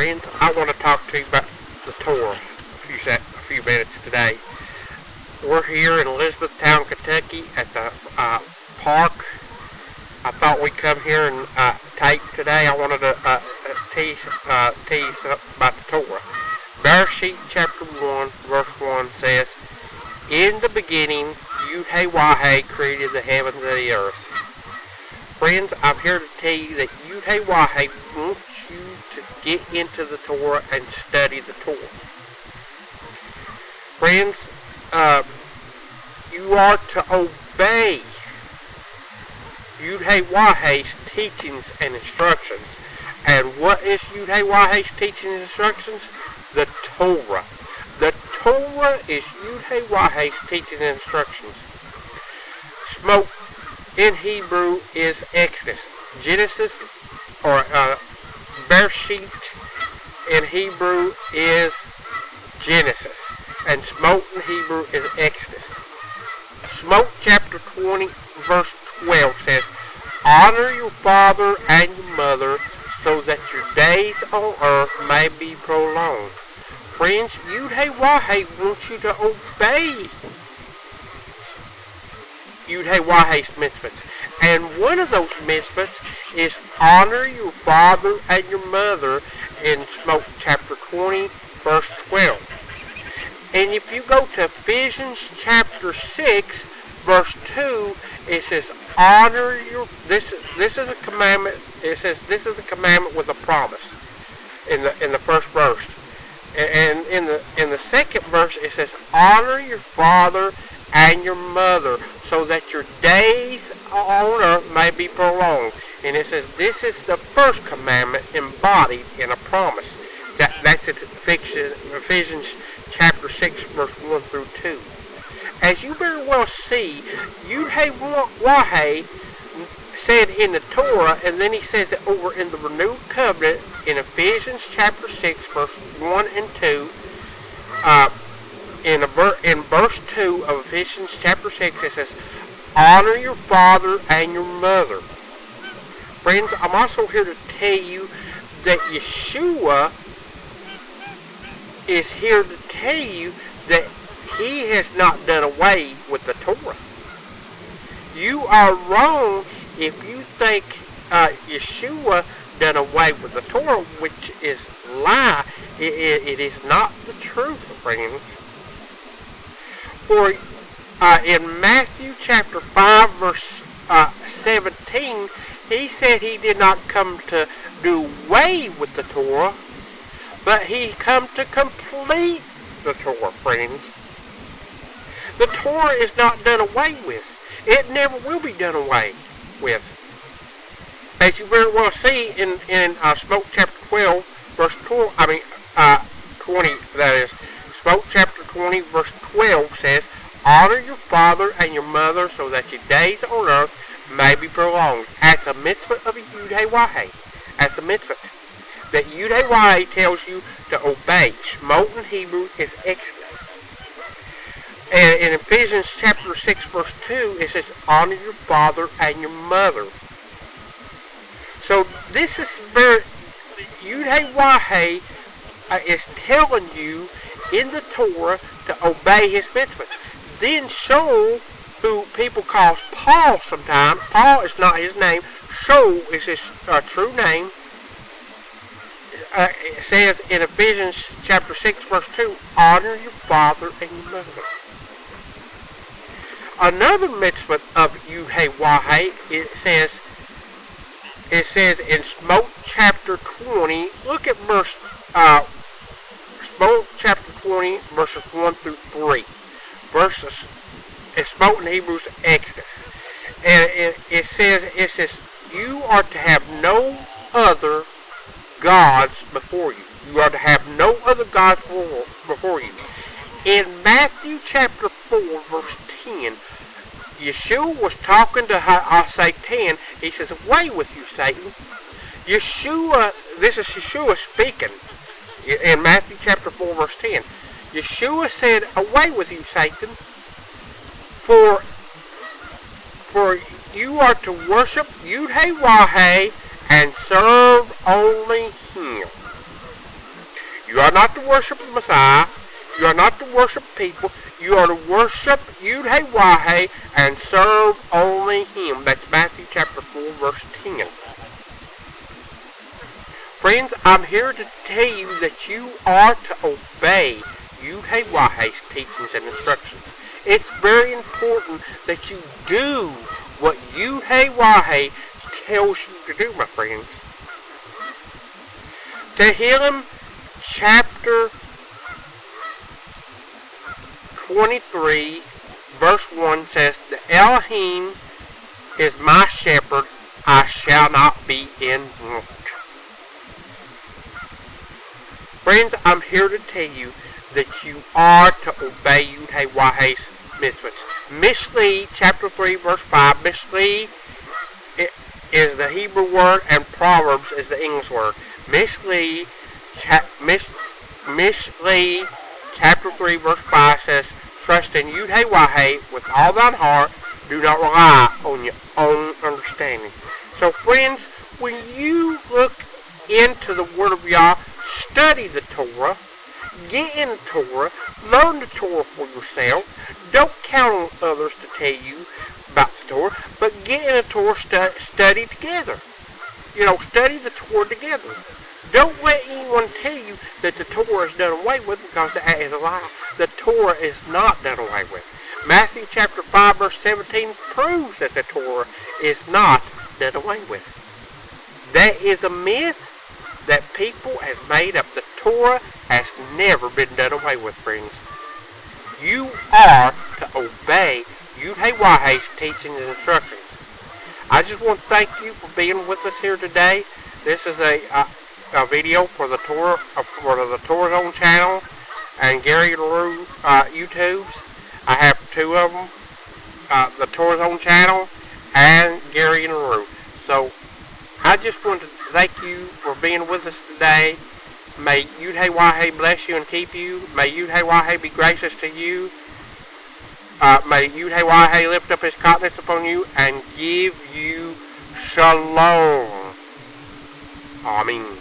Friends, I want to talk to you about the Torah a few minutes today. We're here in Elizabethtown, Kentucky at the park. I thought we'd come here and tape today. I wanted to tease about the Torah. Bereshit chapter 1, verse 1 says, "In the beginning, Yud-Heh-Wah-Heh created the heavens and the earth." Friends, I'm here to tell you that Yud-Heh-Wah-Heh wants you to get into the Torah and study the Torah. Friends, you are to obey Yud-Heh-Wah-Heh's teachings and instructions. And what is Yud-Heh-Wah-Heh's teachings and instructions? The Torah. The Torah is Yud-Heh-Wah-Heh's teachings and instructions. Smoke in Hebrew is Exodus. Genesis, or Bereshit in Hebrew is Genesis. And smoke in Hebrew is Exodus. Smoke chapter 20 verse 12 says, "Honor your father and your mother so that your days on earth may be prolonged." Friends, Yud-Heh-Wah-Heh wants you to obey Yud-Heh-Wah-Heh's mitzvahs. And one of those mitzvahs is honor your father and your mother in Smoke chapter 20 verse 12. And if you go to Ephesians chapter 6 verse 2, it says honor your, this is a commandment. It says this is a commandment with a promise in the first verse. And in the second verse it says honor your father and your mother so that your days on earth may be prolonged. And it says this is the first commandment embodied in a promise. That's in Ephesians chapter 6 verse 1 through 2. As you very well see, Yud-Heh-Wah-Heh said in the Torah, and then he says it over in the renewed covenant in Ephesians chapter 6 verse 1 and 2. In verse 2 of Ephesians chapter 6 it says, "Honor your father and your mother." Friends, I'm also here to tell you that Yeshua is here to tell you that he has not done away with the Torah. You are wrong if you think Yeshua done away with the Torah, which is lie. It is not the truth, friends. For in Matthew chapter 5 verse 17, he said he did not come to do away with the Torah, but he come to complete the Torah, friends. The Torah is not done away with. It never will be done away with. As you very well see in Smoke chapter 12 verse 20, that is. Smoke chapter 20 verse 12 says, "Honor your father and your mother so that your days on earth may be prolonged." As a mitzvah of Yud-Heh-Wah-Heh. As a mitzvah that Yud-Heh-Wah-Heh tells you to obey. Smoke in Hebrew is Exodus. And in Ephesians chapter 6 verse 2 it says, "Honor your father and your mother." So this is very, Yud-Heh-Wah-Heh is telling you in the Torah to obey his mitzvahs. Then Shaul, who people call Paul sometimes, Paul is not his name, Shaul is his true name, it says in Ephesians chapter 6 verse 2, "Honor your father and your mother." Another mitzvah of Yud-Heh-Wah-Heh, it says in Smoke chapter 20, look at Smoke chapter 20 verses 1 through 3. Smoke in Hebrew is Exodus. And it says, "You are to have no other gods before you." You are to have no other gods before you. In Matthew chapter 4 verse 10, Yeshua was talking to Satan. He says, "Away with you, Satan." Yeshua, this is Yeshua speaking in Matthew chapter 4 verse 10. Yeshua said, "Away with you, Satan, for you are to worship Yud-Heh-Wah-Heh and serve only him." You are not to worship the Messiah. You are not to worship people. You are to worship Yud-Heh-Wah-Heh and serve only Him. That's Matthew chapter 4, verse 10. Friends, I'm here to tell you that you are to obey Yud-Heh-Wah-Heh's teachings and instructions. It's very important that you do what Yud-Heh-Wah-Heh tells you to do, my friends. Tehillim chapter 23, verse 1 says, "The Elohim is my shepherd, I shall not be in want." Friends, I'm here to tell you that you are to obey Yud-Heh-Wah-Heh's mitzvahs. Mishli, chapter 3, verse 5. Mishli is the Hebrew word, and Proverbs is the English word. Mishli, chapter 3, verse 5 says, "Trust in Yud-Heh-Wah-Heh with all thine heart. Do not rely on your own understanding." So, friends, when you look into the Word of Yah, study the Torah, get in the Torah, learn the Torah for yourself. Don't count on others to tell you about the Torah, but get in the Torah, study together. Study the Torah together. Don't let anyone tell you that the Torah is done away with, because that is a lie. The Torah is not done away with. Matthew chapter 5, verse 17 proves that the Torah is not done away with. That is a myth that people have made up. The Torah has never been done away with, friends. You are to obey Yud-Heh-Wah-Heh's teachings and instructions. I just want to thank you for being with us here today. This is a video for the Torah Zone channel and Gary LaRue YouTubes. I have two of them, the Torah Zone channel and Gary LaRue. So I just want to thank you for being with us today. May Yud-Heh-Wah-Heh bless you and keep you. May Yud-Heh-Wah-Heh be gracious to you. May Yud-Heh-Wah-Heh lift up His countenance upon you and give you shalom. Amen.